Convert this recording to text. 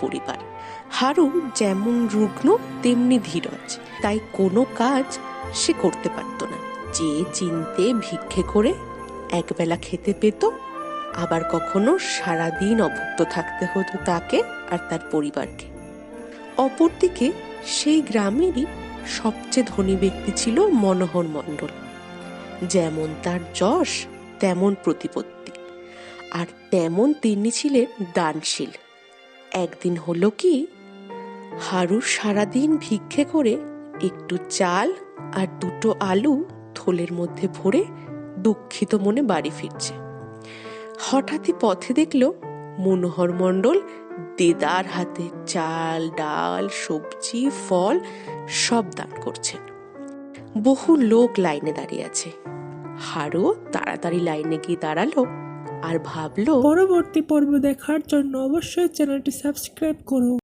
পরিবার। হারু যেমন রুগ্ন তেমনি ধীরজ, তাই কোনো কাজ সে করতে পারত না। যে চিনতে ভিক্ষে করে একবেলা খেতে পেত, আবার কখনো সারাদিন অভুক্ত থাকতে হতো তাকে আর তার পরিবারকে। অপরদিকে সেই গ্রামেরই সবচেয়ে ধনী ব্যক্তি ছিল মনোহর মণ্ডল। যেমন তার যশ তেমন প্রতিপত্তি, আর তেমন তিনি ছিলেন দানশীল। একদিন হলো কি, হারু সারাদিন ভিক্ষে করে একটু চাল আর দুটো আলু থলের মধ্যে ভরে দুঃখিত মনে বাড়ি ফিরছে। হঠাৎই পথে দেখল মনোহর মণ্ডল দেদার হাতে চাল, ডাল, সবজি, ফল সব দান করছেন। বহু লোক লাইনে দাঁড়িয়ে আছে। হারু তাড়াতাড়ি লাইনে গিয়ে দাঁড়ালো আর ভাবলো, পরবর্তী পর্ব দেখার জন্য অবশ্যই চ্যানেলটি সাবস্ক্রাইব করো।